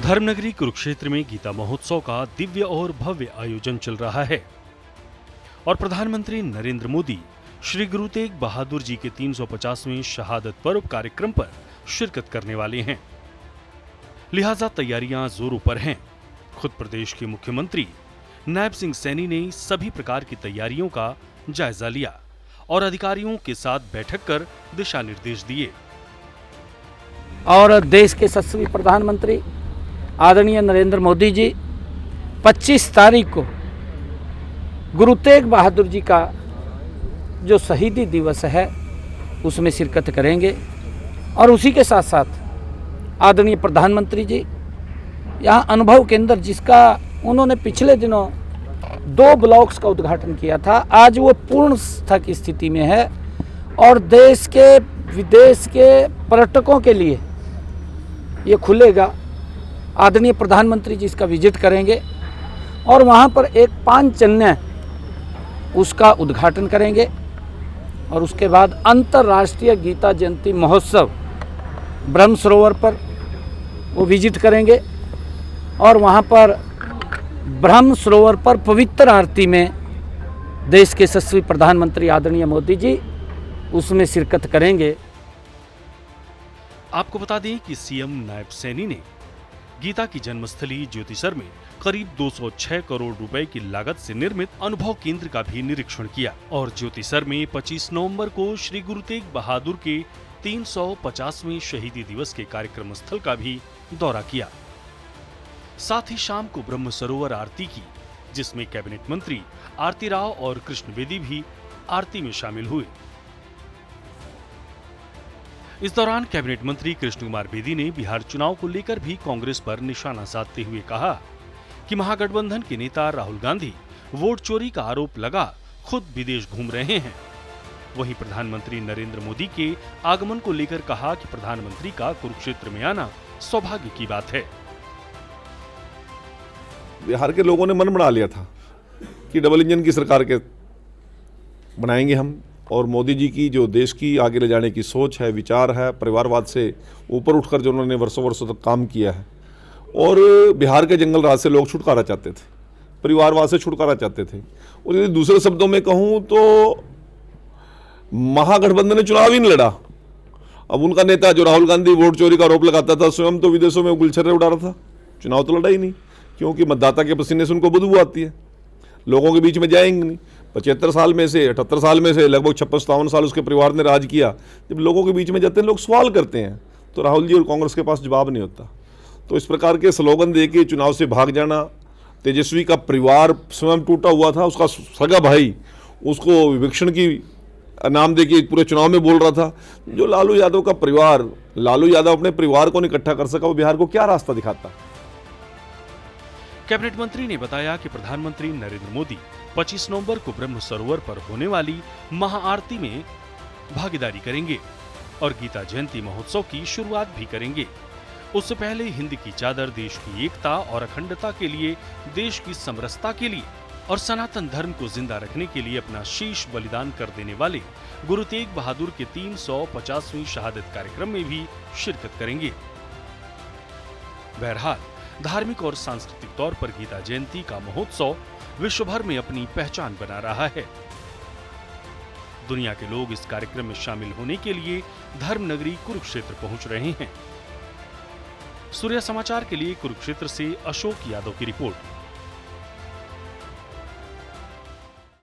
धर्मनगरी कुरुक्षेत्र में गीता महोत्सव का दिव्य और भव्य आयोजन चल रहा है और प्रधानमंत्री नरेंद्र मोदी श्री गुरु तेग बहादुर जी के 350वें शहादत पर्व कार्यक्रम पर शिरकत करने वाले हैं। लिहाजा तैयारियां जोरों पर हैं। खुद प्रदेश के मुख्यमंत्री नायब सिंह सैनी ने सभी प्रकार की तैयारियों का जायजा लिया और अधिकारियों के साथ बैठक कर दिशा निर्देश दिए। और देश के यशस्वी प्रधानमंत्री आदरणीय नरेंद्र मोदी जी 25 तारीख को गुरु तेग बहादुर जी का जो शहीदी दिवस है उसमें शिरकत करेंगे और उसी के साथ साथ आदरणीय प्रधानमंत्री जी यहाँ अनुभव केंद्र जिसका उन्होंने पिछले दिनों 2 ब्लॉक्स का उद्घाटन किया था, आज वो पूर्ण की स्थिति में है और देश के विदेश के पर्यटकों के लिए ये खुलेगा। आदरणीय प्रधानमंत्री जी इसका विजिट करेंगे और वहाँ पर एक पांचजन्य उसका उद्घाटन करेंगे और उसके बाद अंतर्राष्ट्रीय गीता जयंती महोत्सव ब्रह्म सरोवर पर वो विजिट करेंगे और वहाँ पर ब्रह्म सरोवर पर पवित्र आरती में देश के यशस्वी प्रधानमंत्री आदरणीय मोदी जी उसमें शिरकत करेंगे। आपको बता दें कि सीएम नायब सैनी ने गीता की जन्मस्थली ज्योतिसर में करीब 206 करोड़ रुपए की लागत से निर्मित अनुभव केंद्र का भी निरीक्षण किया और ज्योतिसर में 25 नवंबर को श्री गुरु तेग बहादुर के 350वें शहीदी दिवस के कार्यक्रम स्थल का भी दौरा किया। साथ ही शाम को ब्रह्म सरोवर आरती की, जिसमें कैबिनेट मंत्री आरती राव और कृष्ण बेदी भी आरती में शामिल हुए। इस दौरान कैबिनेट मंत्री कृष्ण कुमार बेदी ने बिहार चुनाव को लेकर भी कांग्रेस पर निशाना साधते हुए कहा कि महागठबंधन के नेता राहुल गांधी वोट चोरी का आरोप लगा खुद विदेश घूम रहे हैं। वहीं प्रधानमंत्री नरेंद्र मोदी के आगमन को लेकर कहा कि प्रधानमंत्री का कुरुक्षेत्र में आना सौभाग्य की बात है। बिहार के लोगों ने मन बना लिया था कि डबल इंजन की सरकार के बनाएंगे हम, और मोदी जी की जो देश की आगे ले जाने की सोच है, विचार है, परिवारवाद से ऊपर उठकर जो उन्होंने वर्षों वर्षों तक काम किया है और बिहार के जंगल राज से लोग छुटकारा चाहते थे, परिवारवाद से छुटकारा चाहते थे। और यदि दूसरे शब्दों में कहूँ तो महागठबंधन ने चुनाव ही नहीं लड़ा। अब उनका नेता जो राहुल गांधी वोट चोरी का आरोप लगाता था, स्वयं तो विदेशों में गुलछर्रे उड़ा रहा था, चुनाव तो लड़ा ही नहीं, क्योंकि मतदाता के पसीने से उनको बदबू आती है, लोगों के बीच में जाएंगे नहीं। 75 साल में से 78 साल में से लगभग 56-57 साल उसके परिवार ने राज किया। जब लोगों के बीच में जाते हैं, लोग सवाल करते हैं, तो राहुल जी और कांग्रेस के पास जवाब नहीं होता। तो इस प्रकार के स्लोगन देके चुनाव से भाग जाना, तेजस्वी का परिवार स्वयं टूटा हुआ था, उसका सगा भाई उसको विभीषण की नाम देके पूरे चुनाव में बोल रहा था। जो लालू यादव का परिवार, लालू यादव अपने परिवार को नहीं इकट्ठा कर सका, वो बिहार को क्या रास्ता दिखाता। कैबिनेट मंत्री ने बताया कि प्रधानमंत्री नरेंद्र मोदी 25 नवंबर को ब्रह्म सरोवर पर होने वाली महाआरती में भागीदारी करेंगे और गीता जयंती महोत्सव की शुरुआत भी करेंगे। उससे पहले हिंद की चादर देश की एकता और अखंडता के लिए, देश की समरसता के लिए और सनातन धर्म को जिंदा रखने के लिए अपना शीश बलिदान कर देने वाले गुरु तेग बहादुर के 350वीं शहादत कार्यक्रम में भी शिरकत करेंगे। बहरहाल धार्मिक और सांस्कृतिक तौर पर गीता जयंती का महोत्सव विश्व भर में अपनी पहचान बना रहा है। दुनिया के लोग इस कार्यक्रम में शामिल होने के लिए धर्मनगरी कुरुक्षेत्र पहुंच रहे हैं। सूर्य समाचार के लिए कुरुक्षेत्र से अशोक यादव की रिपोर्ट।